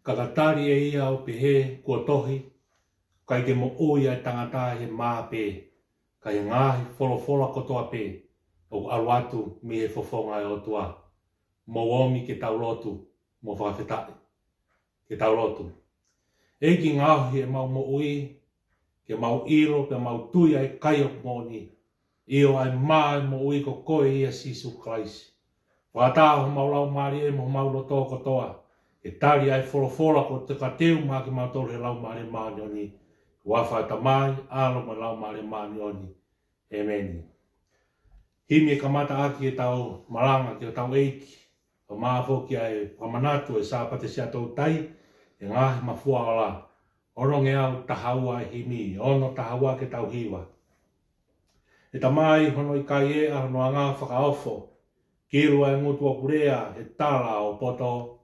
Kakatari e ia o pehe kua tohi, kai ke mo ui ai tangata he maa pe, kai ngahi wholofola kotoa pe, o aluatu mi he fofonga e o tua, mo omi ke tau lotu, mo whakawhetai, ke tau lotu. E ki ngahi e mau mo ui, ke mau ilo, ke mau tui ai kai o moni, io ai mai mo ui ko koe ia sisu Christ. Whakataho mau lau maari e mo mau loto kotoa, e tari ai wholofola ko te kateu maa ki mau tolu he lau maari maani oni, wawhai ta mai, alo mo lau maari maani oni. Amen. Himi e kamata aki e tau Malanga ki o tau eiki, o maa foki ai pamanatu e Sapate Sia'atoutai, e ngahi mafua o la. Oronge au tahaua e himi, ono tahaua ke tau hiwa. E ta mai hono i kai e a hono anga whakaofo, kirua e ngutua purea e tala o poto.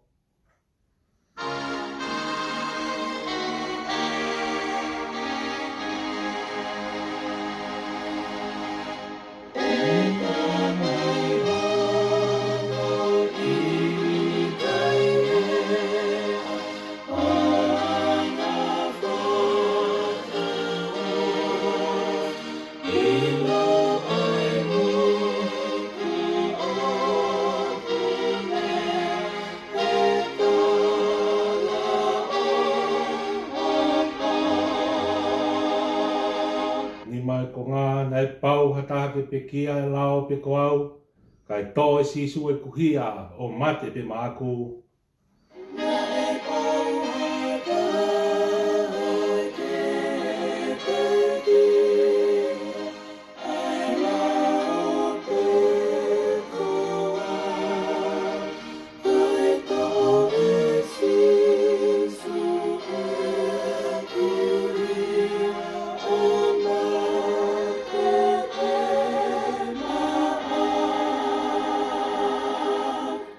Mai ko ngā nei pau hatake pe kia e lao pe ko au, kai tō e sisu e kuhia o mate pe maaku.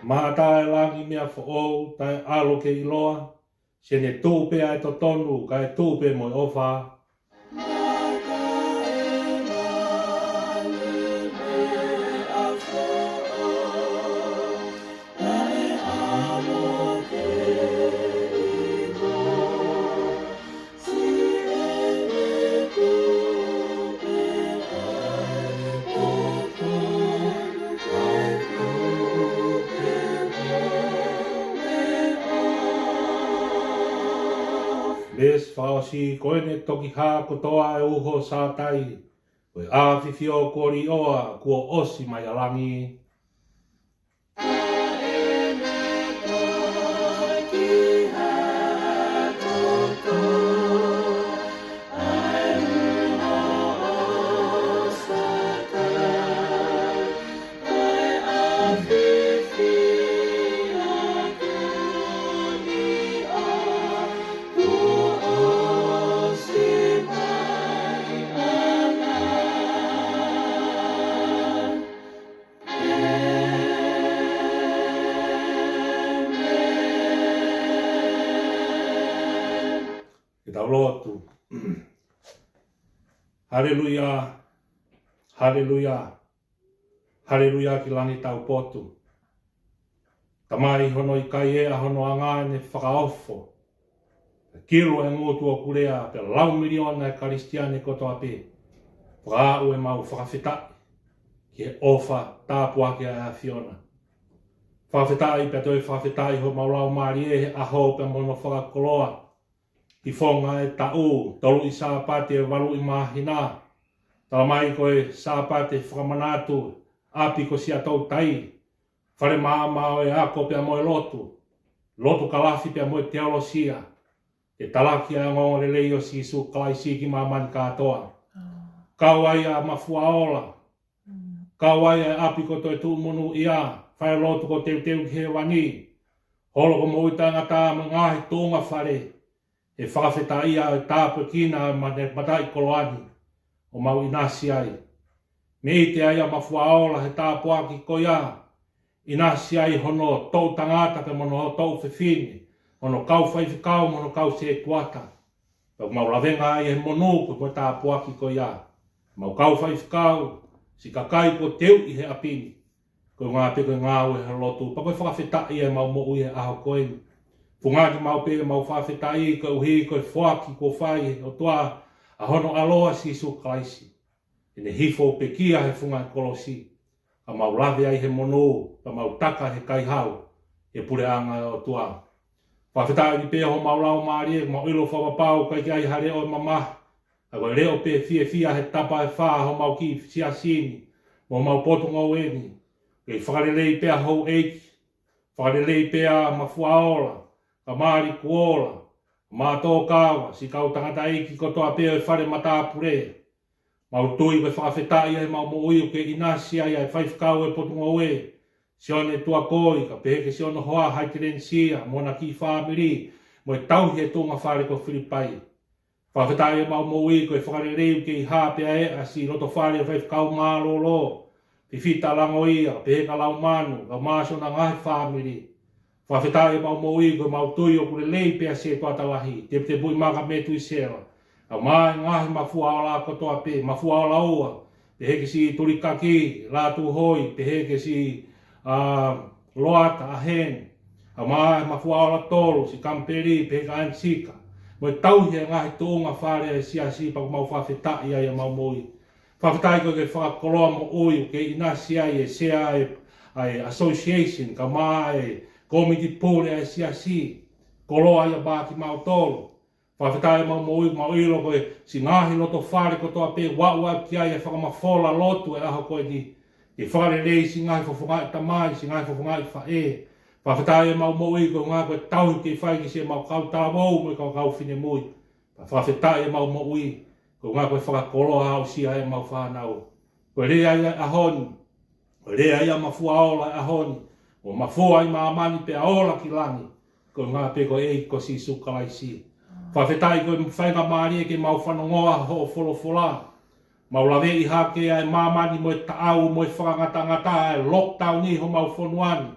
Maata e langi mea whaou, tai alo ke iloa, se ne tūpe ai to tonu, kai tūpe moi ofa. Les whaosi koene toki hā kotoa e uho Sia'atoutai, koe āwhiwhio kori oa kua osi mai alangi. Lotu. Hallelujah, hallelujah, hallelujah ki langi tau potu. Tamai hono i kai ea hono angane whakaofo. Kilo e ngotu o kurea pe lau miliona e karistiane kotoa pe. Whakau e mau whakawhetai ki e ofa tāpua ki a Fiona. Whakawhetai pe toi whakawhetai ho mau lau maari e aho pe mono whakakoloa. I whonga e tau, tolu i Sapate e walu i mahina. Tala mai koe Sapate whakamanatu, api ko Sia'atoutai. Whare maa mao e ako pia moe lotu. Lotu kalafi pia moe teolosia. E talaki a ngonga le lei o Sisu kalaisi ki mamani katoa. Kawai a mafuaola. Kawai a api ko toi tu munu ia. Whai lotu ko teu ki he wani. Holo ko mo tangata ngahi tōnga whare. E whakawheta ia o tāpu kina ma ne matai koloani. O mau inasi ai. Me i te aia mafuaola he tāpu aki ko ia. Inasi ai hono tau tangata ke mono tau whiwhini. Hono kau whaiwhikau mono kau se kuata. Pau mau lawenga ai he monu ko tāpu aki ko ia. Mau kau whaiwhikau. Si kakai ko teu i he apini. Ko ngā peko ngā ue he lotu. Pa koe whakawhetai e mau mo ui he aho koeni. Pungaki mau peke mau whawhetai ko uhi ko e whaki ko whai o toa a hono aloa Sisu kalaisi. E ne hifo pe kia he whunga kolosi. A mau lawe ai he mono. Pa mau taka he kaihau. E pure anga o toa. Whawhetai ni pe ho mau lau maari e mau ilo whawapau kai ki ai hare o mamaha. A koe leo pe fia he tapa e wha ho mau ki sia sini. Mo mau potunga o eni. Kei whakarelei pea hou eiki. Whakarelei pea mafuaola. Ka maari kuola. Mātō kawa. Si kau tangata eiki kotoa pea e whare matapure. Mau tui koe whakawhetai ai mau mo ui ke inasi ai ai whaifkau e potunga o e. Sione tua koi. Ka peheke sione hoa haitirensia. Mona ki whamiri. Mo e tauhi e tōnga whare ko Filipai. Whawhetai e mau mo ui koe whakarelei ke i hāpea e a si roto whare e whaifkau mālolo. Te whita lango ia, peheka lau manu, ka māso na ngahi whamiri. Whawhetai e mau mo ui koe mau tui o kure lei pea se toa talahi. Te bui maka me tui sera. A mai ngahi mafua o la kotoa pe, mafua o la ua. Peheke si turikaki, lātu hoi, peheke si loata a hen. A mai mafua o la tolu, si kamperi, peheka ansika. Mo e tauhi e ngahi tōnga whare e siasi pa mau whawhetai ai e mau mo ui. Whawhetai koe ke whakakoloa mo ui ke inasi ai e sea ai association ka maa e komiti pōre ai siasi. Koloa ai a bāki mau tolo. Whawhetai mau mo ui mau ilo koe si ngahi loto whare kotoa pe wau ki ai e whakamafola lotu e aho koe ni. E whare rei si ngahi whawhangai tamai, si ngahi whawhangai whae. Whawhetai e mau mo ui koe ngā koe tauhi ke whai ki se mau kau tāwau mo i kau whine mui. Whawhetai e mau mo ui. Ko ngā koe whakakoloa au si ai mau whanau. Koe rea ai ahoni. Koe rea ai a mafuaola ahoni. O mafua ai maamani pe aola ki langi. Ko ngā pe koe ei ko Sisu kalaisi. Whawhetai koe whainga maari e ke mau whanongoa ho wholofola. Mau lawe i hake ai maamani mo e taau mo e whakangata e lockdown i ho mau whonuani.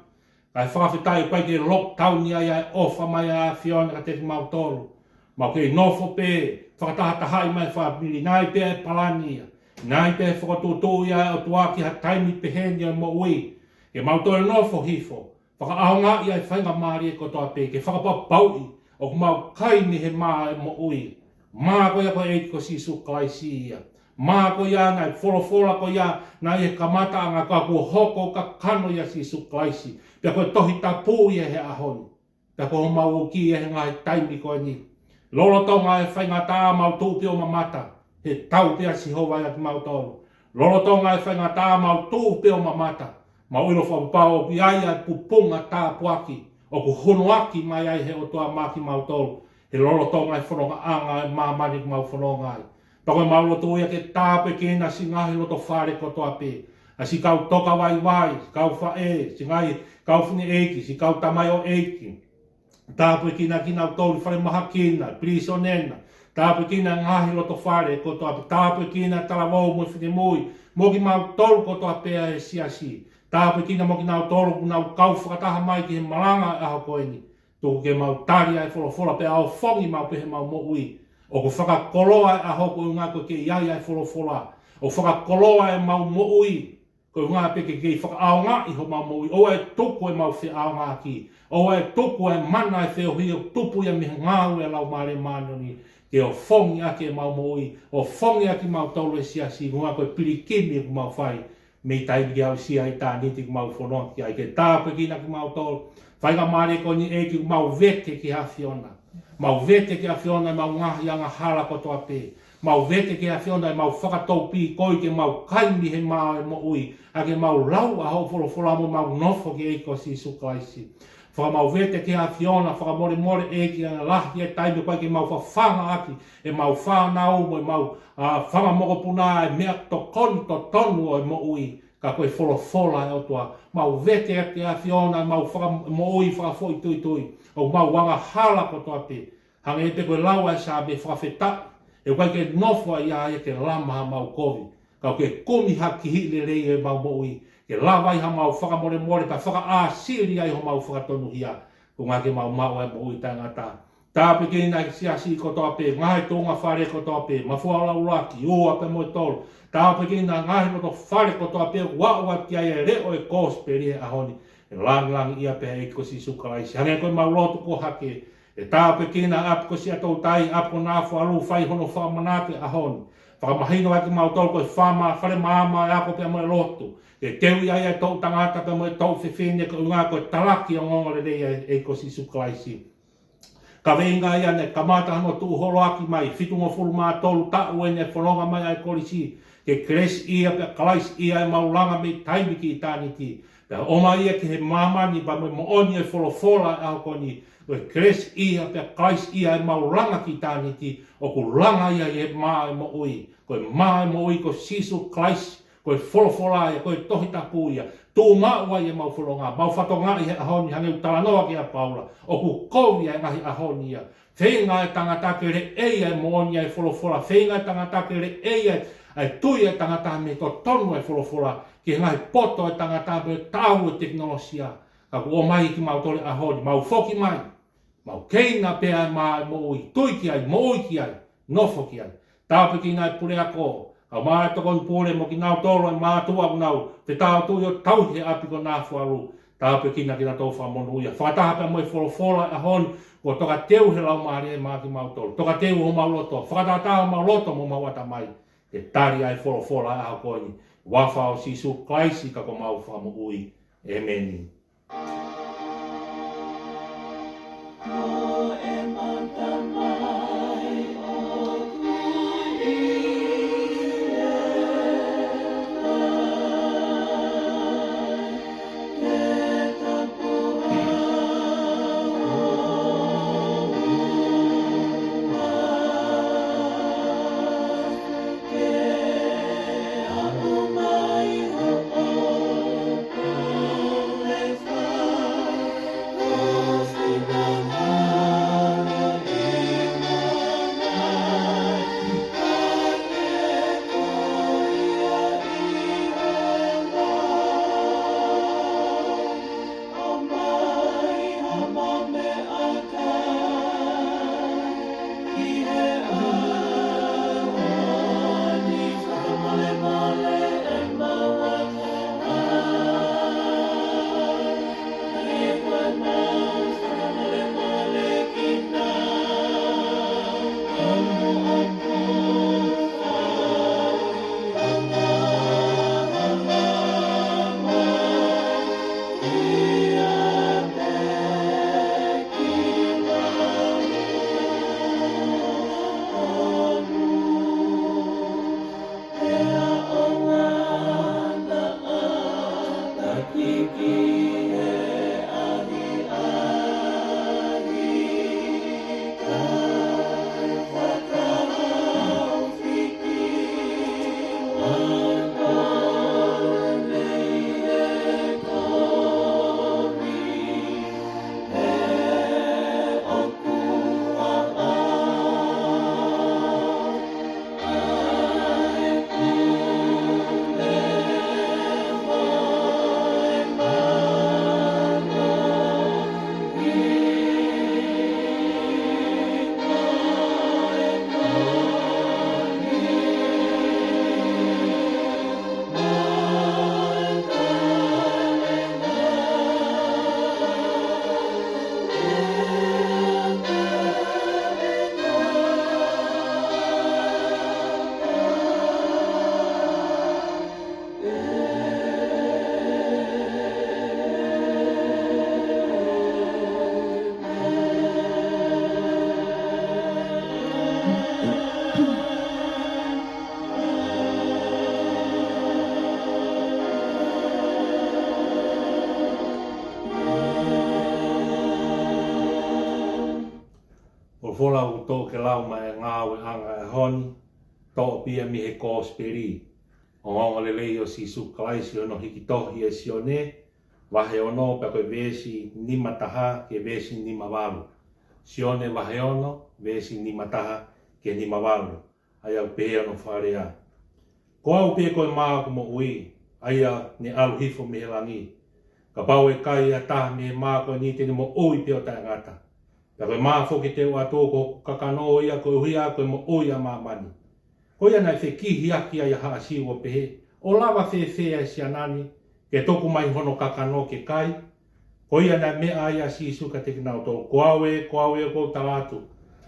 Kai whawhetai koe ke lockdown i ai ofa mai a Sione ka te mau tolu. Mau ke nofo pe. Whakatahata mai whamiri, nai pia e palani ia. Nai pia e whakatoto ia o tuaki ha taimi peheni a mo ui. E mautoe nofo hifo. Whakaahonga ia e whainga maari e kotoa pe. Ke whakapapaui o mau kaini he maa e mo ui. Maa ko ia ko e ko Sisu kalaisi ia. Maa ko ia nai wholofola ko ia nai e kamata anga ka kua hoko ka kano ia Sisu kalaisi. Pia koe tohi tapu ia he ahoni. Pia koe mau uki ia he ngai taimi ko ni. Lolo tonga e whainga tā mau tūpi o mamata. He tau pia si hova ia ki mau tolu. Lolo tonga e whainga tā mau tūpi o mamata. Mau ilo whapapau o ki ai ai pupunga tā puaki. O ku honoaki mai ai he o toa maki mau tolu. He lolo tonga e whanonga anga e mamani ki mau whanonga ai. Pako e mau loto ia ke tāpe kena si ngahi loto whare kotoa pe. A si kau toka wai wai, si kau whae, si ngai kau whine eiki, si kau tamai o eiki. Tāpui kina kina o tōri whare maha kina, priso nena. Tāpui kina ngahi loto whare kotoa pe. Tāpui kina tarawau mo whine mui. Moki mau tolu kotoa pea e siasi. Tāpui kina moki nau tolu ku nau kau whakataha mai ki he malanga e aho koeni. Tōku ke mau tari ai wholofola pea au whongi mau pehe mau mo ui. O ku whakakoloa e aho koe ngā koe ke iai ai wholofola. O whakakoloa e mau mo ui. Ko ngā peke kei whakaaonga i ho mau mo ui. O e tuku e mau whi aonga ki. O e tuku e mana e wheo hi o tupu ia mihe ngāu e lau maare mānoni. Ke o whongi ake e mau mo ui. O whongi ake mau tauro e siasi. Ngā koe pirikimi e ku mau whai. Mei taimi ki au sia i tā niti ku mau whonoa ki ai. Ke tāpe kina ki mau tauro. Whainga maare ko ni e ki mau vete ki hawhiona. Mau vete ki hawhiona mau ngahi anga hala kotoa pe. Mau vete ki hawhiona mau whakataupi koi ke mau kaimi he maa e mo ui. A ke mau lau a ho wholofola mo mau nofo ki eiko Sisu kalaisi. whamau vete ki a Fiona, whakamore more e ki a lahi e taime koe ki mau whawhanga aki, e mau whanau mo e mau whamamoko puna e mea to koni to tonu o e mo ui, ka koe wholofola e o toa, mau vete e ki a Fiona, mau mo ui whakafoi tui tui, o mau wanga hala ko toa pe, hanga e te koe laua e sa me whawheta, e koe ke nofua ia e ke lama mau kovi, ka koe kumi haki hile rei e mau mo ui, ke lava i ha mau whakamore more ka whaka a siri ai ho mau whakatonu hia ko ngā ke mau mau e mo i tangata. Tā pe kei nai siasi ko toa pe, ngai tōnga whare ko toa pe, mawhua la uraki, o ape mo i tolu. Tā pe kei nai ngai mo to whare ko toa pe, wa ki ai e reo e kos pe rie ahoni. E lang ia pe e ko si sukalaisi. Hange koe mau lotu ko hake. E tā pe kei nai ap ko Sia'atoutai, ap ko nā whalu whai hono whamanate ahoni. Whakamahino aki mau tolu koe whama, whare maama e ako pe mo e lotu. E teu ia e tau tangata pe mo e tau whiwhine ko ngā koe talaki o ngongore rei e ko si sukalaisi. Ka venga ia ne kamata hano tu holo aki mai, fitungo fulu maa tolu tau e ne whanonga mai ai kolisi. Ke kres ia pe kalais ia e maulanga me taimiki i tāniti. Pe oma ia ke he mamani pa mo oni e wholofola e au koni. Ke kres ia pe kalais ia e maulanga ki tāniti. O ku langa ia e maa e mo ui. Koe maa e mo ui ko sisu kalais. Koe wholofola e koe tohi tapu ia. Tū maua i e mau wholonga. Mau whatonga i he ahoni hange utalanoa ki a Paula. O ku kovi e ngahi ahoni ia. Whenga e tangatake re eia e mooni e wholofola. Whenga e tangatake re eia e tui e tangata me to tonu e wholofola. Ki ngahi poto e tangata me tau e teknolosia. Ka ku o mai ki mau tole ahoni. Mau whoki mai. Mau keina pea e maa e mo ui. Tui ki ai, mo ui ki ai. Nofo ki ai. Tāpe ki ngai pure ako. Au maa e toko i pūre mo ki nau tolo e maa tua nau. Te tāo tui o tauhi e api ko nā fuaru. Tāpe kina ki na tau whamonu uia. Whakataha pe mo i wholofola e honi. Ko toka teu he lau maari e maa ki mau tolo. Toka teu ho mau loto. Whakataha mau loto mo mau ata mai. Te tari ai wholofola e hao koini. Wawhao sisu klaisi ka ko mau whamu ui. Emeni. fola o tō ke lau mai ngāwe anga e honi, tō pia mi he kōsperi. O ngongo le lei o Sisu Kalaisi o no hiki tohi e Sione, wahe ono pa koe vesi nima taha ke vesi nima walu. Sione wahe ono, vesi nima taha ke nima walu. Ai au pehe ono wharea. Ko au pehe koe maa ko mo ui, aia ne alu hifo me langi. Ka pau e kai a taha me maa koe ni tene mo ui peo tai ngata. Ka koe maa foki te ua tō ko kakano ia koe hui a koe mo ui a maa mani. Ko ia nai whe kihi aki ai haa siwa pehe, o lawa whewhea e sianani, ke toku mai hono kakano ke kai. Ko ia nai mea ai a sisu ka te kinau tō, ko awe o kou talatu.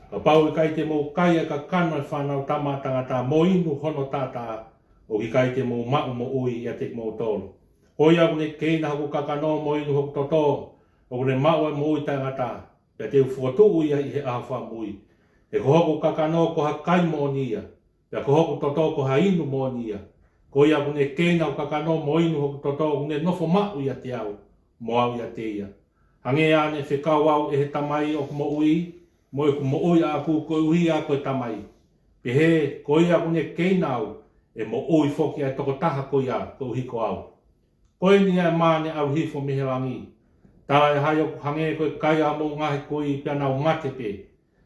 Ka pau e kai te mou kai a ka kano e whanau tama tangata, mo inu hono tata, o ki kai te mou mau mo ui ia te mou tōru. Ko ia kune keina hoku kakano mo inu hoku toto, o kune mau e mo ui tangata, pe te ufuatu ui i he awha mui. E ko hoku kakano ko ha kai mo nia, pe ko hoku toto ko ha inu mo nia. Ko ia kune keina o kakano mo inu hoku toto, kune nofo mau ia te au, mo au ia te ia. Hange ane whekau au e he tamai o mo ui, mo e ku mo ui a ku koe ui a koe tamai. Pe he, ko ia kune keina au, e mo ui foki ai toko taha ko ia, ko hiko au. Koe ni ai maane au hifo mihe langi. Tala e hai o hange koe kai a mo ngahi koe piana o ngate pe.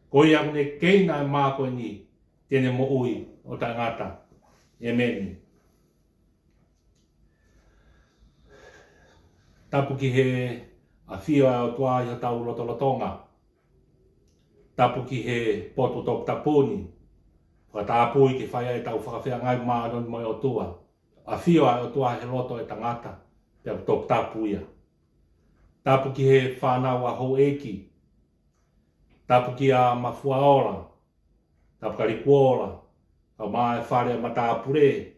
Ko ia kune keina ai maa koe ni, tene mo ui o ta ngata. Amen. Tapu ki he a whia o tua i tau lotolotonga. Tapu ki he potu tok tapuni. Whakatapui ki whaia e tau whakawhia ngai maa non moi o tua. A whia o tua he loto e tangata. Te au tok tapuia. Tapu ki he whanau a hou eki. Tapu ki a mafua ora. Tapu ka rikuola. Ka maa e whare mata apure.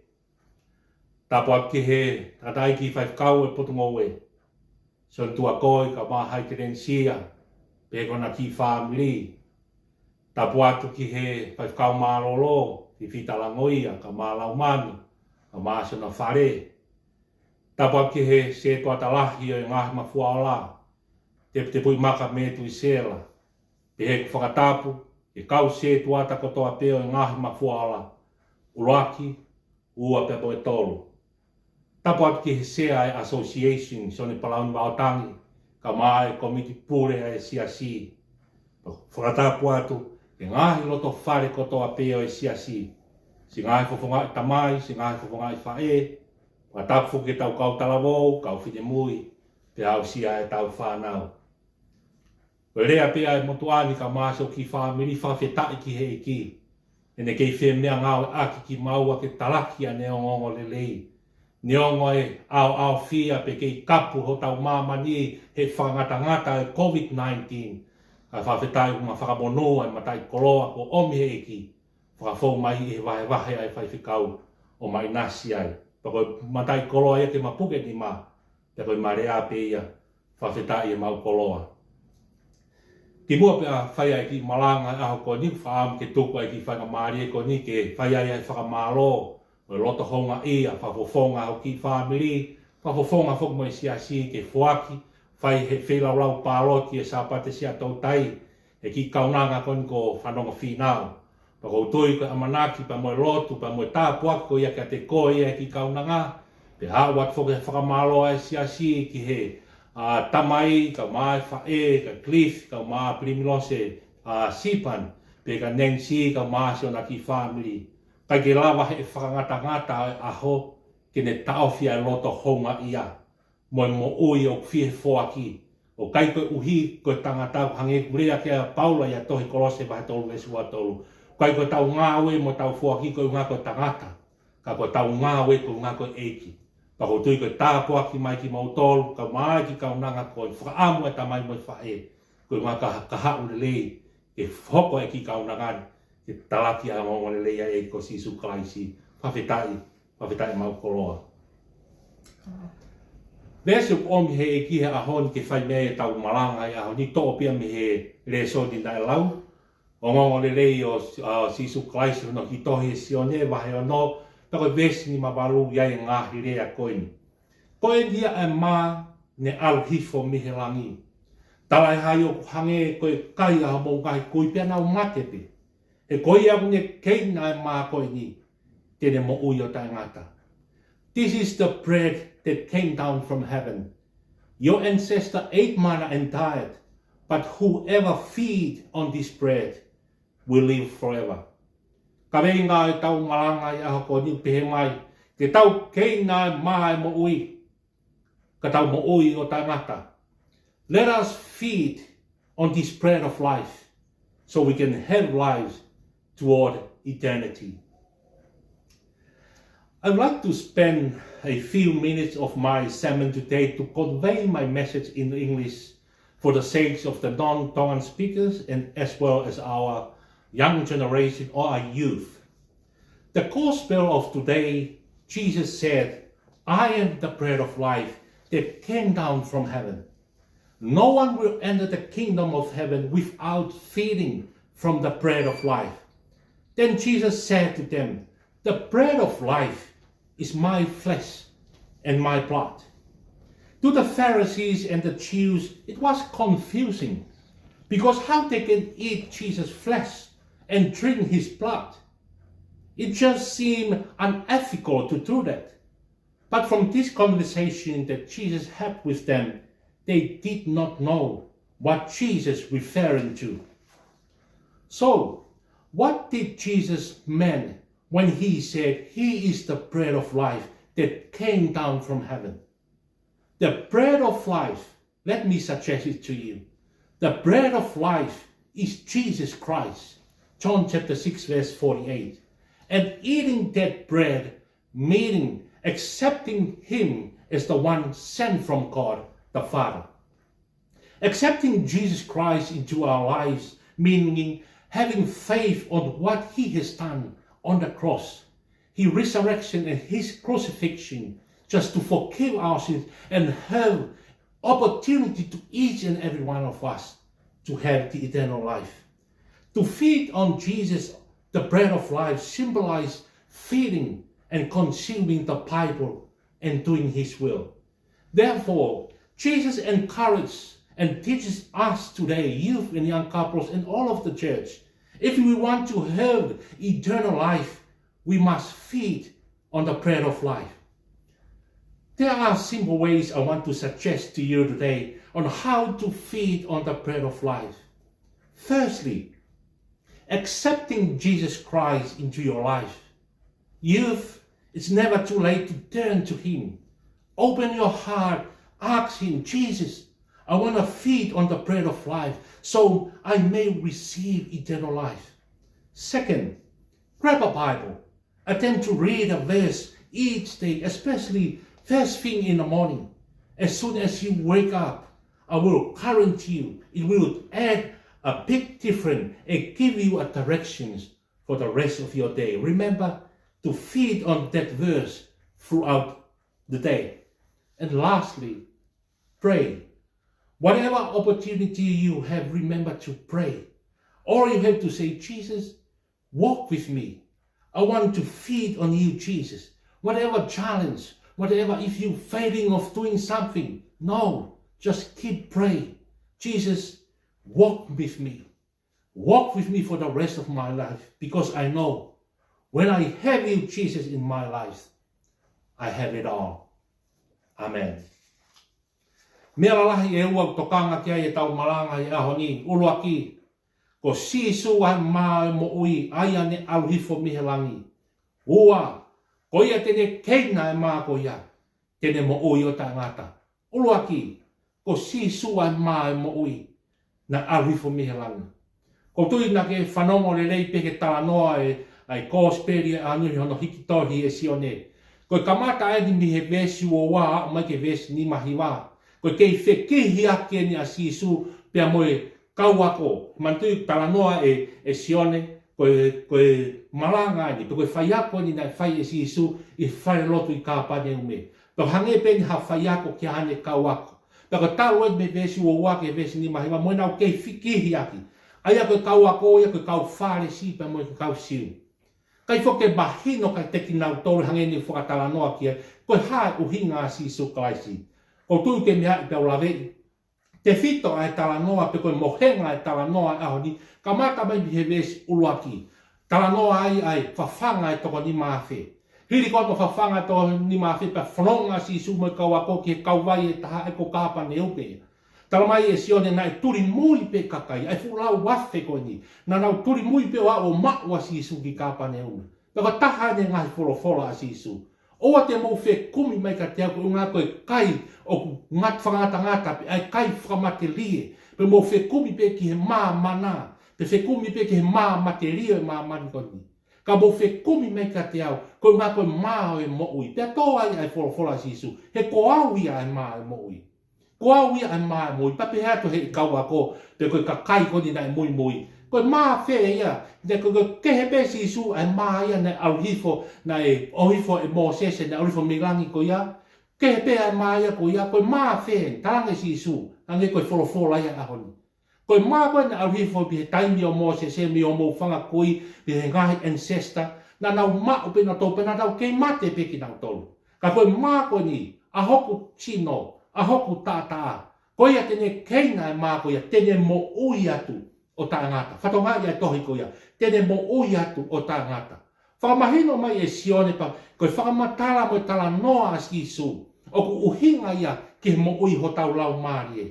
Tapu ap ki he tatai ki whaifkau e potungowe. Son tua koi ka maa hai te rensia. Pekona ki whamiri. Tapu atu ki he whaifkau maa lolo. Ki whitalangoia ka maa laumanu. Ka maa sona whare. Tapu ap ki he se tua talahi o ngahi mafua ola. Te pui maka me tui sela. Pe he ku whakatapu. E kau se tua ta kotoa peo e ngahi mafua ola. Uruaki, ua pepo e tolu. Tapu atu ki he SEA Association, Sione Palauni Waotangi, ka maa e komiti pure e siasi. Whakatapu atu, e ngahi loto whare kotoa peo e siasi. Si ngahi fofonga i tamai, si ngahi fofonga i whae. Whakatapu ke tau kau talavou, kau whine mui, te au sia e tau whanau. Rea pia e motuani ka maa so ki whamiri whawhetai ki he eki. Ene kei whe mea ngāo aki ki maua ke talaki a neongongo le lei. Neongo e au fia pe kei kapu ho tau mamani he whangata e COVID-19. Ka whawhetai uma whakamonoa e matai koloa ko omi he eki. Whakafou mai e wahe ai whaiwhikau o mai nasi ai. Pako matai koloa e ke mapuke ni ma. Pako i marea pe ia whawhetai e mau koloa. Ki mua pe a whaia ki Malanga aho ko ni whaam ke tuku ai ki whangamari e ko ni ke whaia ai whakamalo. O loto honga i a whafofonga ho ki whamiri. Whafofonga fok mo i siasi ke fuaki. Whai he whelaulau pāloti e Sapate Sia'atoutai. E ki kaunanga kon ko whanonga whinau. Pako tui ko amanaki pa mo lotu pa mo tāpuaki ko ia ka te koe ia ki kaunanga. Pe hawat fok e whakamalo ai siasi ki he. Tamai, ka mai whae, ka cliff, ka maa primilose, sipan, pe ka nensi, ka maa siona ki family. Kai ke lawa he whakangata aho, ke ne taofia e loto honga ia. Moi mo ui o whie foaki. O kai koe uhi, koe tangata hange kurea ke a paula ia tohi kolose vahe tolu e sua tolu. Kai koe tau ngāwe mo tau foaki koe unga koe tangata. Ka koe tau ngāwe koe unga koe eiki. Pako tui koe tāpuaki mai ki mautolu, ka mai ki kaunanga koe, whakaamu e tamai moi whae. Koe ngā ka hau le lei, ke hoko e ki kaunangani, ke talaki a ngongo le lei a e ko Sisu Kalaisi, whawhetai mau koloa. Vesu omi he e ki he ahoni ke whai mea e tau Malanga e ahoni, tō pia mi he le sodi nai lau. O ngongo le lei o Sisu Kalaisi no ki tohi e Sione, wahe o no, Tako vesi ni mawalu iai ngahi rea koini. Koe dia e mā ne alu hifo mihe langi. Talai hai o hange koe kai a mo kai kui pia nau matepe. E koi a kune keina e maa koe ni. Tene mo ui o tangata. This is the bread that came down from heaven. Your ancestor ate manna and died, but whoever feed on this bread will live forever. Ka vei ngā e tau malanga i aho ko ni pehe mai. Te tau keina e maa e mo ui. Ka tau mo ui o tangata. Let us feed on this bread of life so we can have lives toward eternity. I'd like to spend a few minutes of my sermon today to convey my message in English for the sake of the non-Tongan speakers and as well as our young generation or our youth. The gospel of today, Jesus said, I am the bread of life that came down from heaven. No one will enter the kingdom of heaven without feeding from the bread of life. Then Jesus said to them, the bread of life is my flesh and my blood. To the Pharisees and the Jews, it was confusing because how they can eat Jesus' flesh and drink his blood. It just seemed unethical to do that. But from this conversation that Jesus had with them, they did not know what Jesus referring to. So, what did Jesus mean when he said he is the bread of life that came down from heaven? The bread of life, let me suggest it to you. The bread of life is Jesus Christ. John chapter 6 verse 48. And eating that bread, meaning accepting him as the one sent from God the Father. Accepting Jesus Christ into our lives, meaning having faith on what he has done on the cross, his resurrection and his crucifixion, just to forgive our sins and have opportunity to each and every one of us to have the eternal life. To feed on Jesus, the bread of life, symbolizes feeding and consuming the Bible and doing his will. Therefore, Jesus encourages and teaches us today, youth and young couples and all of the church, if we want to have eternal life, we must feed on the bread of life. There are simple ways I want to suggest to you today on how to feed on the bread of life. Firstly, accepting Jesus Christ into your life. Youth, it's never too late to turn to him. Open your heart, ask him, Jesus, I want to feed on the bread of life so I may receive eternal life. Second, grab a Bible. Attempt to read a verse each day, especially first thing in the morning. As soon as you wake up, I will guarantee you it will add a big difference and give you a directions for the rest of your day. Remember to feed on that verse throughout the day. And lastly, pray. Whatever opportunity you have, remember to pray. Or you have to say, Jesus, walk with me. I want to feed on you, Jesus. Whatever challenge, whatever, if you're failing of doing something, no, just keep praying. Jesus, walk with me. Walk with me for the rest of my life, because I know when I have you, Jesus, in my life, I have it all. Amen. Mea lalahi e ua tokanga kia e tau malanga i aho ni, ulua ki, ko sisu ai maa mo ui, aia ne aluhifo mihelangi. Ua, ko ia tene keina e maa ko ia, tene mo ui o tangata. Ulua ki, ko sisu ai maa mo ui, na aluhifo mihelangi. Ko tui na ke whanongo le lei peke tala noa e ai kōsperi e anu hono hikitohi e Sione. Ko kamata e ni mihe vesi o wā, mai ke vesi ni mahi wā. Ko kei whekihi ake ni a sisu pia moe kauako. Mantui tala noa e Sione, ko Malanga ni, ko whaiako ni na whai e sisu i whai lotu i kāpane ume. Ko hange peni ha whaiako ki hane kauako. Ko tau e me vesi o wā ke vesi ni mahi wā, moe nau kei whekihi ake. Aia koe kau ako, ia koe kau whare si, pa moe koe kau siu. Kai whoke mahino kai teki nau tōre hangeni whakatala noa kia, koe hae uhinga si so kaisi. Ko tui ke mea i pēo lawe, te fito ai tala noa pe koe mohenga ai tala noa aho ni, ka mata mai bihe vesi uluaki. Tala noa ai whawhanga e toko ni mawhe. Hiri koto whawhanga toko ni mawhe pa whanonga si sumo kau ako ki kauwai e taha e ko kāpa ne upe. Tala mai e Sione na e turi mui pe kakai, ai fulau wafe koe ni. Na nau turi mui pe wa o maua si su ki kāpa ne upe. Peko taha ne ngai wholofola a si su. Oa te mou whe kumi mai ka te au koe ngā koe kai o ngat whangata pe ai kai whakamate lie. Pe mou whe kumi pe ki he mā mana. Pe whe kumi pe ki he mā mate lie mā mani koe ni. Ka mou whe kumi mai ka te au koe ngā koe mā o e moui. Pea tō ai wholofola si su. He ko au ia ai mā e moui. Ko au ia ai mā e moui. Pape hea to he i kaua ko pe koe ka kai koni na e mui mui. Koe mā whea ia, ne koe kehe pēsi isu ai mā ia ne auhifo, na e auhifo e mō sese, ne auhifo milangi ko ia. Kehe pēa ai mā ia ko ia, koe mā whea, taranga si isu, ange koe wholofola ia ahoni. Koe mā koe ne auhifo bihe taimi o mō sese, mi o mō whanga kui, bihe ngahi ancestor, na nau mā upe na tō, pena nau kei mate peki nau tolu. Ka koe mā koe ni, ahoku tino, ahoku tātaa, koe ia tene keina e mā koe ia, tene mo ui atu. O tā ngata. Whatonga ia tohi ko ia. Tene mo ui atu o tā ngata. Whakamahino mai e Sione pa, koe whakamatala mo tala noa as ki su. O ku uhinga ia ki he mo ui ho tau lau maari e.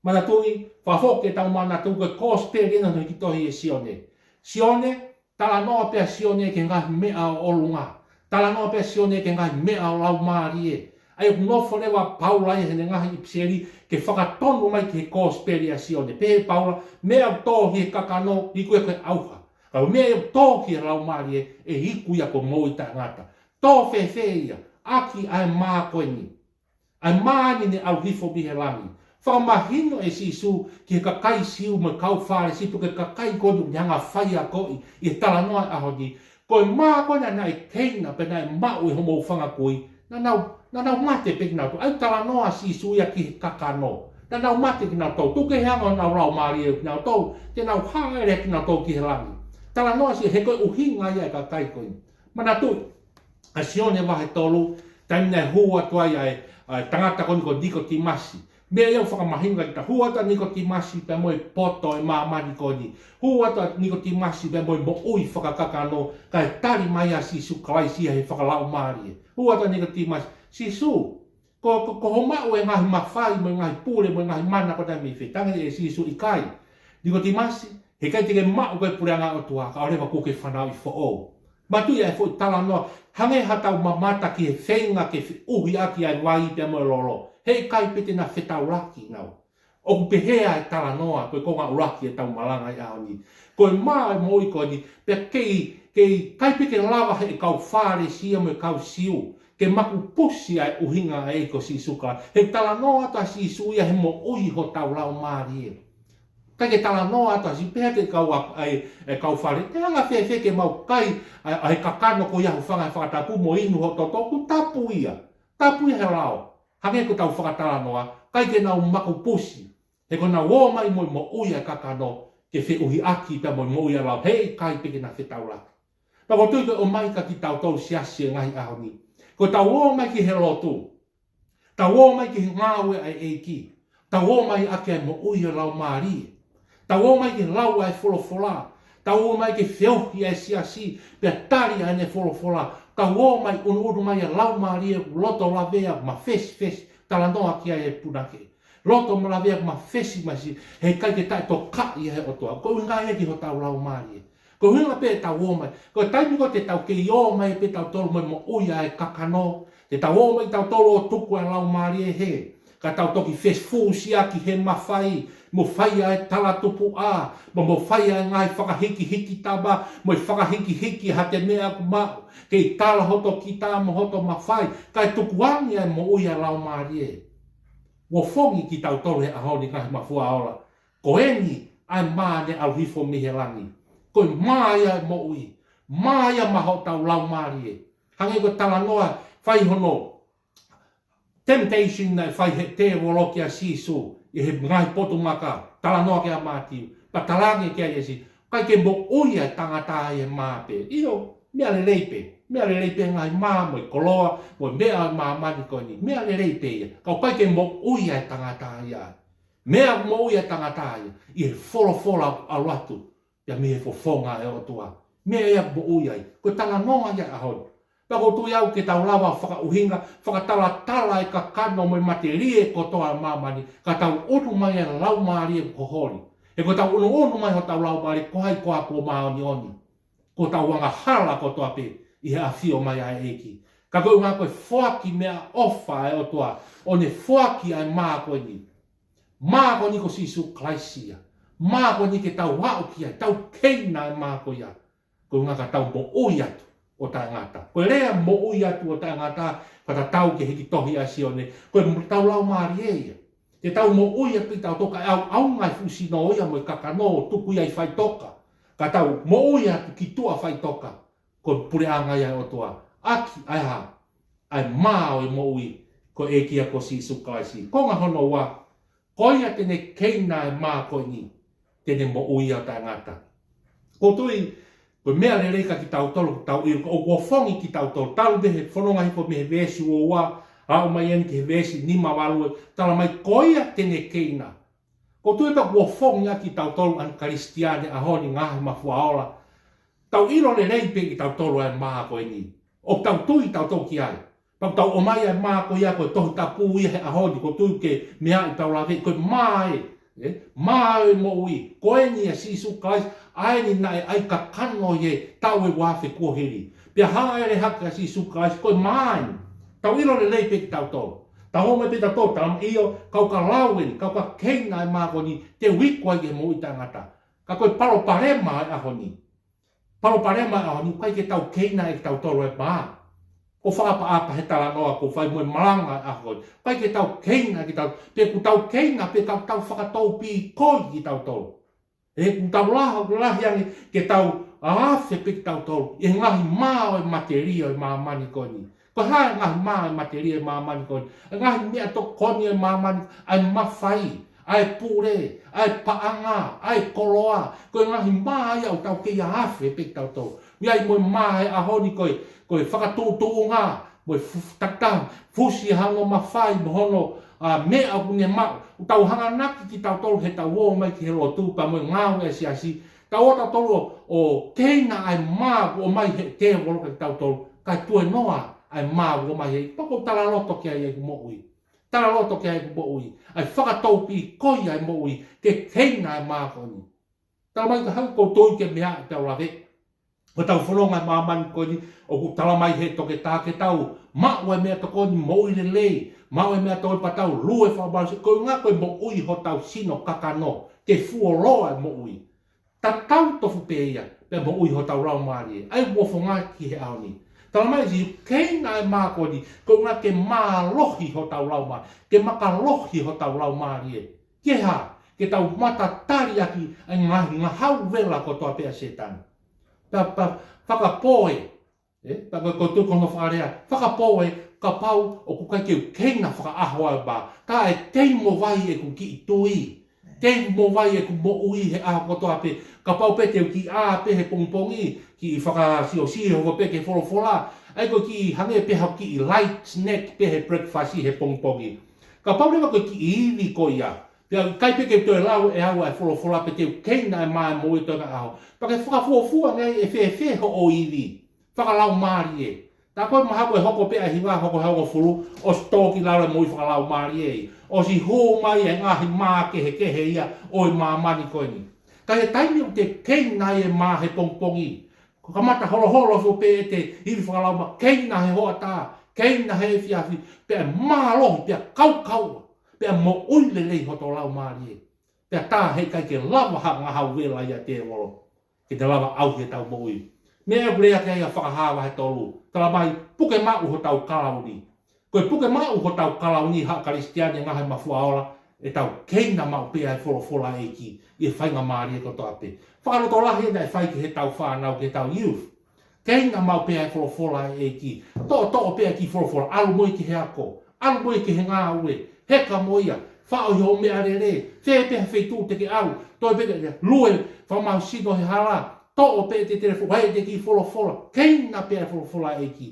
Mana tui, whahoke tau mana tui koe kōsperi ena nui ki tohi e Sione. Sione, tala noa pia Sione ke ngahi mea o olunga. Tala noa pia Sione ke ngahi mea o lau maari e. Ai o nofo lewa Paula e hene ngahi ipseri ke whakatonu mai ki he kōsperi a Sione. Pehe Paula, mea o tōhi e kakano i koe koe auha. Kau mea o tōhi e lau maari e hiku ia ko mōi ta ngata. Tō whewhe ia, aki ai mā koe ni. Ai māni ne au hifo bihe langi. Whakamahino e sisu ki he kakai siu me kau whare sipu ke kakai kodu ni hanga whaia koi i he tala noa aho ni. Koe mā koe na e keina pe na e mau i homo whanga koi. Na nau mate pe ki nau tō. Au tala noa sisu ia ki he kakano. Na nau mate ki nau tō. Tuke heanga o nau rau maari e ki nau tō. Te nau haere ki nau tō ki he langi. Tala noa si he koe uhinga ia e kakai koi. Mana tui, a Sione wahe tolu, taimina e hua tuai ai tangata koni ko Niko Timasi. Mea iau whakamahinga ki ta huata Niko Timasi pe moe poto e māmani koni. Huata Niko Timasi pe moe mo ui whakakakano ka e tari mai a sisu kalaisia he whakalau maari e. Huata Niko Timasi, sisu, ko homau e ngahi mawhai mo ngahi pule mo ngahi mana ko tami whetanga e sisu i kai. Niko Timasi, he kai teke mau koe pureanga o tua, ka orewa kuke whanau i who'o. Matu ia e fo tala noa, hange hatau mamata ki he whenga ke uhi aki ai wai pe moe lolo. Hei kai pete na whetau laki nau. O ku pehea e tala noa, koe konga uraki e tau malanga i ao ni. Koe maa e moi koe ni, pe kei kai pete lawa he kau whare sia me kau siu. Ke maku pusi ai uhinga e ko si suka. He tala noa ta si suia he mo ui ho tau lau maari e. Kai ke tala noa ta si pehea te kau kau whare. Te anga whewhe ke mau kai ai kakano ko iahu whanga whakatapu mo inu ho toto ku tapu ia. Tapu ia he lao. Hange ko tau whakatala noa, kai ke nau maku pusi. He ko nau o mai moi mo uia kakano ke whe uhi aki pe moi mo uia lao. Hei kai peke na whetau laki. Pako tui ko o mai ka ki tau tau siasia ngahi aho ni. Ko tau o mai ki he lotu. Tau o mai ki he ngāwe ai eiki. Tau o mai ake ai mo uia lao maari. Tau o mai ki lau ai wholofola. Tau o mai ki whiohi ai siasi. Pea tari ai ne wholofola. Tau o mai unu mai a lau maari e loto la vea ma fesi. Tala noa ki ai e punake. Loto ma la vea ma fesi masi. Hei kai ke tai to kai ai o toa. Ko inga e ki ho tau lau maari e. Ko hinga pe tau o mai. Ko taimi ko te tau ke o mai pe tau tolu mai mo uia e kakano. Te tau o mai tau tolu o tuku e lau maari e he. Ka tau toki fesfusi aki he mawhai. Mo whaia e tala tupu a. Mo whaia e ngai whakahiki taba. Mo whakahiki ha te mea ku mau. Kei tala hoto ki tā mo hoto mawhai. Kai tukuangi e mo uia lau maari e. Wo fongi ki tau tolu he ahoni ngahi mawhua aola. Ko eni ai maa ne au hifo mihe langi. Koe māia e mo ui. Māia maho tau lau maari e. Hange ko tala noa whai hono. Temptation na whai he te woloki a sisu. I he ngai potu maka. Tala noa ke a mātiu. Pa talange ke a yesi. Kai ke mo ui a tangata e māpe. Iyo, mea le leipe. Mea le leipe ngai mā mo i koloa. Mo mea mā mani koe ni. Mea le leipe ia. Kau kai ke mo ui a tangata ia. Mea mo ia tangata ia fola alatu ya me fofonga e o tua. Mea ia mo ia ko tanga nonga ia ahon. Pa ko tu iau ke tau lava whakauhinga, whakatala e ka kano mo materie ko toa mamani, ka tau unu mai e lau maari e kohori. E ko tau unu mai ho tau lau maari ko hai koa ko maoni oni. Ko tau wanga hala ko toa pe i a fio mai a eki. Ka koe ngā koe whaki mea ofa e o toa, o ne whaki ai maa koe ni. Maa koe ni ko sisu klaisia. Maa koe ni ke tau wau ki ai, tau keina e maa koe ia. Koe ngā ka tau mo oi atu o tā ngata. Koe rea mo oi atu o tā ngata, kata tau ke hiki tohi a Sione. Koe tau lau maari e ia. Te tau mo oi atu i tau toka au ngai fusi no oia mo i kakano tuku ia i whai toka. Ka tau mo oi atu ki tua whai toka. Koe pure angai ai o toa. Aki ai ha. Ai maa o i mo ui. Ko e kia ko si sukaisi. Ko ngā hono wa. Koia tene keina e maa koe ni. Tene mo ui au tā ngata. Ko tui. Ko mea le reika ki tau tolu, tau i o wafongi ki tau tolu, tau behe whanonga hiko mehe vesi o wa, au mai eni ke vesi nima walue, tala mai koia tene keina. Ko tui pa wafongi a ki tau tolu an karistiane a honi ngahi mafua ola, tau ilo le reipe ki tau tolu ai maa koe ni. O tau tui tau tolu ki ai. Pau tau o mai ai maa koe ia koe tohi tapu ia he a honi, ko tui ke mea i tau lawe, koe maa e. Maa e mo ui, koe ni a sisu kais, ai ni nai ai ka kano ye tau e wafe kuohiri. Pia haa ere haka sisu kais, koe maa e. Tau ilo le leipe ki tau tolu. Tau home pita tolu, tau iyo, kau ka lauen, kau ka keina e maa koni, te wikwa i e mo i tangata. Ka koe palo parema e ahoni. Palo parema e ahoni, kai ke tau keina e tau tolu e maa. Ko whaapa he tala noa, ko whai moe malanga a hoi. Pai ke tau keina ki tau, pe ku tau keina, pe tau whakatau pi koi ki tau tolu. E ku tau lahi angi, ke tau awhe pe ki tau tolu. E ngahi maa o materia o maa mani koni. Ko hae ngahi maa o materia o maa mani koni. E ngahi mea to koni o maa mani, ai mawhai, ai pure, ai paanga, ai koloa. Ko ngahi maa ia o tau keia awhe pe ki tau tolu. Miai moe maa e ahoni koe, koe whakatūtū ngā, moe tatang, fusi hango mawhai mohono mea o kune mau. Tau hanga naki ki tau tolu he tau o mai ki he lo tūpa moe ngāu e siasi. Tau o tau tolu o keina ai maa o mai he te woloka ki tau tolu. Kai tue noa ai maa o mai he. Pako tala loto ki ai e mo ui. Tala loto ki ai e mo ui. Ai whakatau pi koi ai mo ui. Ke keina ai maa koni. Tala mai ka hau koutou ke mea i tau lawe. Ko tau whanonga mamani koni, o ku tala mai he toke tā ke tau, mau e mea toko ni mo i le lei, mau e mea toko pa tau, lue whabarasi, koe ngā koe mo ui ho tau sino kakano, te fuoloa mo ui. Ta tau tofu pe ia, pe mo ui ho tau rau maari, ai wofo ngā ki he aoni. Tala mai si, keina e mā koni, koe ngā ke mā lohi ho tau rau maari, ke makalofi ho tau rau maari e. Ke ha, ke tau mata tari aki, ai ngā hau vela ko toa pea setana. Whakapoe, ko tu kono wharea, whakapoe ka pau o ku kai keu keina whakaahoa e ba. Ka e teimo vai e ku ki i tui, teimo vai e ku mo ui he aho kotoa pe, ka pau pe teu ki a pe he pongpongi, ki i whakasio hoko pe ke wholofola, ai ko ki i hange pe hau ki i light snack pe he breakfast i he pongpongi. Ka pau rewa ko ki i iwi ko ia. Kai pe ke toi lau e au e wholofola pe teu keina e maa mo i toka aho. Pake whakafuafua ngai e whewhe ho o iwi. Whakalau maari e. Tā koe mahapo e hoko pe a hiwa hoko hoko furu. O stoki lau e mo i whakalau maari e. O si hō mai e ngahi maa kehe ia o i maa mani koe ni. Ka he taimi o te keina e maa he pongpongi. Ko kamata holo fo pe e te iwi whakalau maa. Keina he hoa tā. Keina he fiafi. Pe a maa lohi, pe a kau. Pea mo oile lei hoto lau maari e. Pea tā hei kai ke lava hanga hau wela ia te wolo. Ke te lava au he tau mo ui. Mea kulea ke ia whakahawa he tolu. Tala mai, puke mau ho tau kalauni. Koe puke mau ho tau kalauni ha karistiane ngahe mafua ola. E tau keina mau pea e wholofola e ki. I e whainga maari e koto ape. Whakaroto lahi e whai ki he tau whanau ke tau youth. Keina mau pea e wholofola e ki. Tō pea ki wholofola. Alu moi ki he ako. Alu moi ki he ngā ue. Heka moia, whao i ho mea re re, whee peha whetū te ke au, toi peke lue, whamau sino he hala, tō o pe te tere whae te ki wholofola, keina pea wholofola e ki.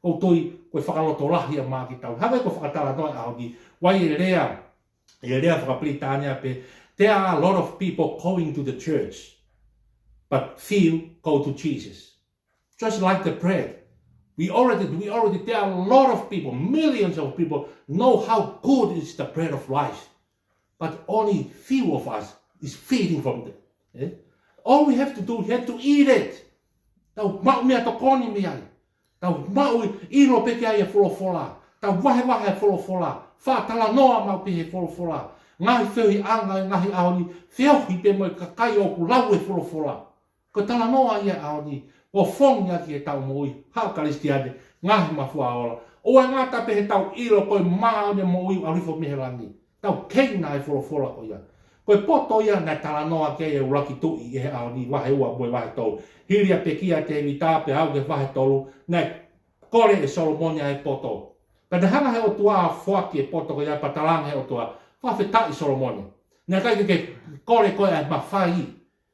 Kou toi, koe whakaloto lahi a mā ki tau, hawe ko whakatala noa au ki, wai e rea, There are a lot of people going to the church, but few go to Jesus. Just like the bread. There are a lot of people, millions of people know how good is the bread of life. But only few of us is feeding from it. All we have to do, we have to eat it. Tau mau mea to koni mea. Tau mau ilo peke ai e folofola. Tau wahe folofola. Whātala noa mau pehe folofola. Ngahi whiuhi anga e ngahi aoni. Whiuhi pe mo kakai o ku lau e folofola. Ko tala noa ia aoni. O fongi aki e tau moi. Hao karistiane. Ngahi mafua ola. O e ngata pehe tau ilo koe maa ne moi arifo mehelangi. Tau keina e folofola ko ia. Koe poto ia na tala noa ke e uraki tui e aoni wahe ua moe wahe tolu. Hiria pe kia te wita pe au ke wahe tolu. Nei kore e Solomonia e poto. Pena hanga he o tua fuaki e poto ko ia patalanga he o tua. Whawhetai Solomonia. Nei kai ke kore koe ai mawhai.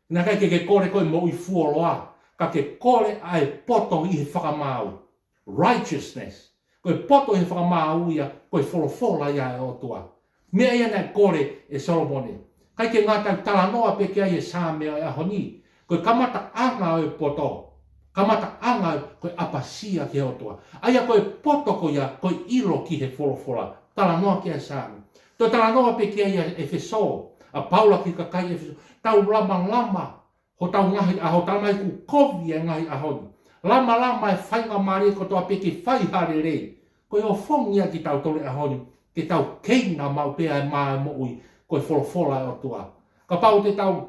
Nei kai ke kore koe mo i fuoloa. Ka ke kore ai poto i he whakamau. Righteousness. Koe poto i he whakamau ia. Koe folofola ia e o tua. Mea ia nei kore e Solomonia. Kai ke ngata tala noa pe kia e Sāmea e ahoni. Koe kamata anga o e poto. Kamata anga koe apasia ki otoa. Aia koe poto ko ia, koe ilo ki he folofola. Tala noa ki e Sāmea. Toi tala noa pe kia e Efeso. A Paula ki kakai e Efeso. Tau lama. Ho tau ngahi aho. Tala mai ku kovi e ngahi ahoni. Lama e whainga maari ko toa pe ki whai hare rei. Koe o fongia ki tau tole ahoni. Ke tau keina mau pea e maa mo ui. Koe folofola e o tua. Ka pau te tau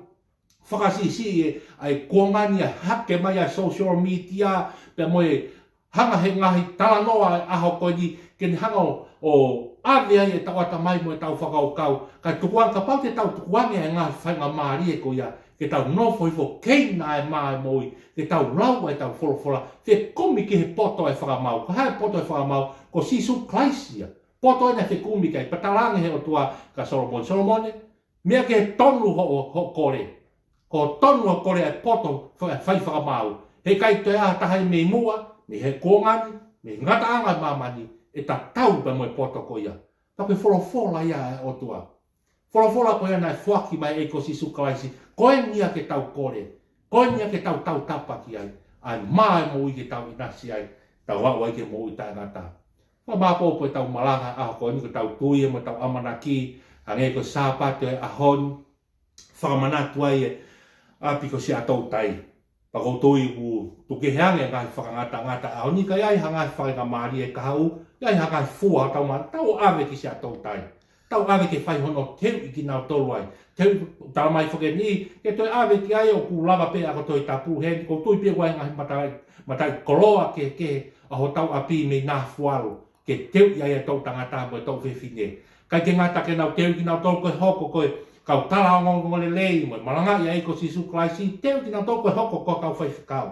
whakasisi e ai kuangani a hake mai a social media pe moe hanga he ngahi tala noa e aho koe ni ke ni hanga o awea e tau ata mai moe tau whakau kau. Ka tukuang ka pau te tau tukuangi e ngahi whainga maari e ko ia. Ke tau nofo i fo keina e maa mo ui. Ke tau lau e tau folofola. Te komi ki he poto e whakamau. Ka hae poto e whakamau ko sisu klaisia. Poto ena te kumi kai, patalange he o tua ka Solomon. Solomon, mea ke tonu ho kore. Ko tonu ho kore ai poto whai whakamau. He kai toi aha tahai me mua, me he kōngani, me ngata anga mamani, e ta tau pa moe poto ko ia. Tape folofola ia o tua. Folofola ko ia nai whaki mai e ko sisu kalaisi. Koe nia ke tau kore. Koe nia ke tau tapa ki ai. Ai mai mo i ke tau inasi ai. Tau wau ai ke mo i tai ngata. Ma mapo po tau Malanga aho ko ni ko tau tui mo tau amanaki ange ko Sapate e ahon whakamanatua e api ko Sia'atoutai. Pako tui ku tuke hange ngai whakangata aho ni ka iai hangai whainga maari e kahau iai hangai fua tau man tau ave ki Sia'atoutai. Tau ave ke whai hono teu i ki nao tolu ai. Teu tala mai whake ni ke toi ave ki ai o ku lava pe ako toi tapu hen ko tui pe wai ngai matai koloa ke aho tau api me nā fuaru. Ke teu ia e tau tangata mo e tau whewhine. Kai ke ngata ke nau teu ki nau tau koe hoko koe kau tala ongongo le lei mo. Malanga ia e ko sisu klaisi. Teu ki nau tau koe hoko koe kau whaiwhikau.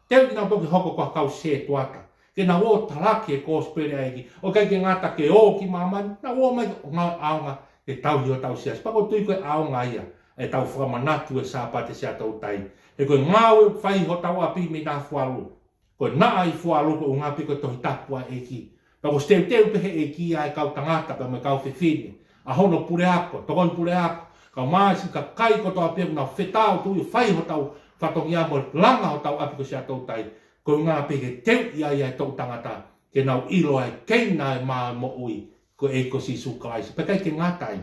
Teu ki nau tau koe hoko koe kau se tuata. Ke nau o talaki e kōspere aiki. O kai ke ngata ke o ki mamani. Nau o mai o ngā aonga e tau hio tau sias. Pako tui koe aonga ia. E tau whakamanatu e Sapate Sia'atoutai. E koe ngāu e whai ho tau api me nā fuaru. Koe naa i fuaru koe unga piko tohi tapua e ki. Pako steu pehe e ki ai kau tangata pa me kau whiwhine. A hono pure ako, tokon pure ako. Kau maasi ka kai ko toa peku na whetau tui whai ho tau whatongi amo langa ho tau apiko Sia'atoutai. Ko ngā pehe teu i ai tau tangata. Ke nau ilo ai keina e maa mo ui. Ko e ko sisu klaisi. Pekai ke ngatai.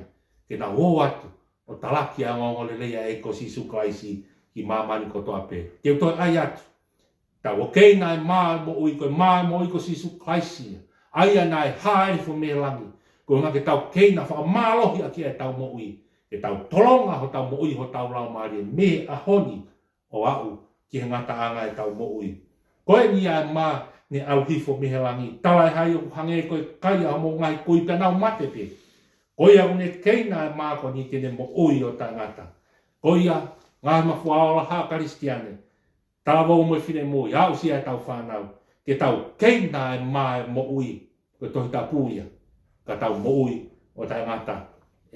Ke nau o atu. O talaki a ngongo le leia e ko sisu klaisi. Ki mamani ko toa pehe. Teu toi ai atu. Tau o keina e maa mo ui. Ko maa mo ui ko sisu klaisi. Aia nai haere fu me langi. Ko ngā ke tau keina whakamalohi a kia e tau mo ui. E tau tolonga ho tau mo ui ho tau lau maari. Me a honi o au ki he ngata anga e tau mo ui. Koe ni a mā ne au hifo me langi. Talai hai o hange koe kai a mo ngai kui pe nau mate pe. Koe a une keina e mā ko ni tene mo ui o ta ngata. Koe a ngā mafua ola ha karistiane. Tāwau mo whine mo i au si a tau whanau. Ke tau keina e mā mo ui. Ko tohi ta puia. Ka tau mo ui o tai ngata.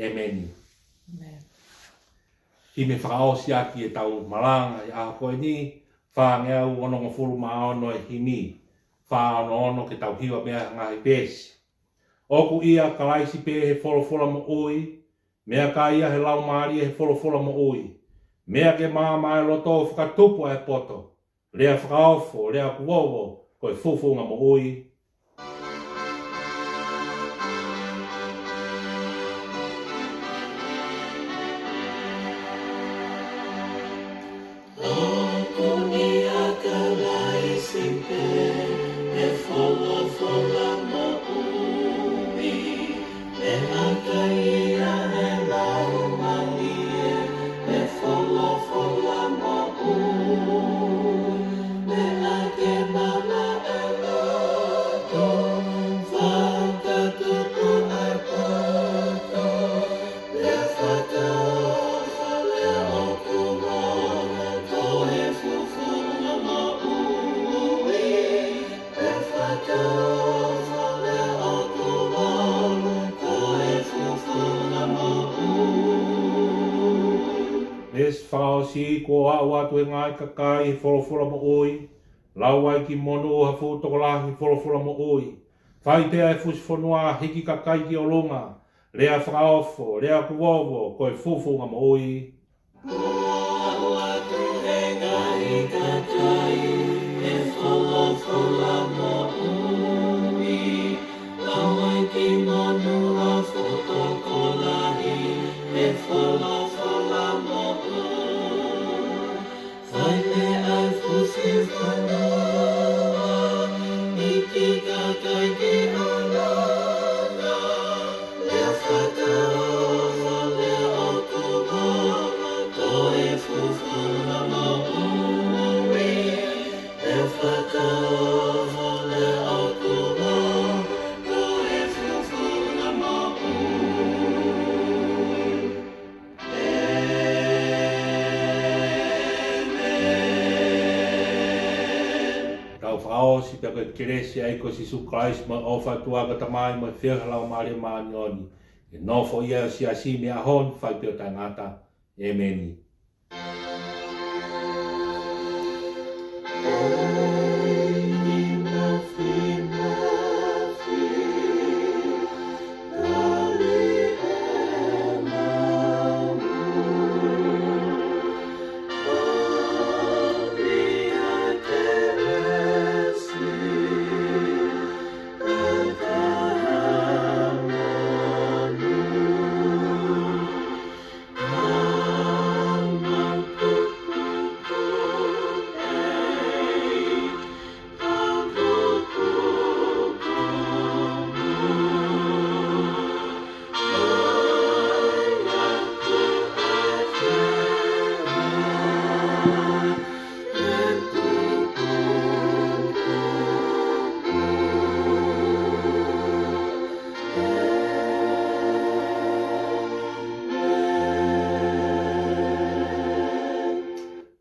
Amen. Amen. I me whakaosi aki e tau Malanga i aho koe ni. Whangea u ono ngofuru maa ono e himi. Whaano ono ke tau hiwa mea ngai besi. Oku ia kalaisi pe he folofola mo ui. Mea ka ia he lau maari he folofola mo ui. Mea ke māma e loto whakatupu e poto. Lea whakaofo, lea kuowo, koe fufunga mo ui. Es whao si ko au atu e ngai kakai he wholofola mo oi. Lau ai ki monu ha whutokolahi wholofola mo oi. Whai pea e fusifonua hiki kakai ki o lunga. Lea whakaofo, lea kuwowo, koe fufunga mo oi. Au atu e ngai kakai he wholofola mo oi. Lau ai ki monu ha whutokolahi he wholofola mo oi. Whai pea e fusifonua hiki kakai ki o lunga. Lea whakaofo, lea o kuwowo, koe fufunga mo ui. Lea whakaofo, lea o kuwowo, koe fufunga mo ui. Tau whao si pia koe keresi ai ko si sukrais ma o whatuaga tamai ma whiahalau maari maanioni. E nofo ia si asimi ahon whai pia tangata. Emeni.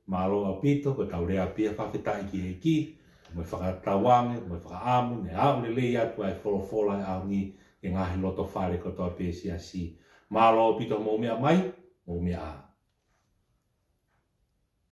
Malo apito ko tau rea pia whawhitai ki he ki. Mo whakatawange, mo whakaamu, ne au le lei atu ai wholofola e au ni e ngahi loto whare ko toa pēsia si. Malo apito mo mea mai, mo mea a.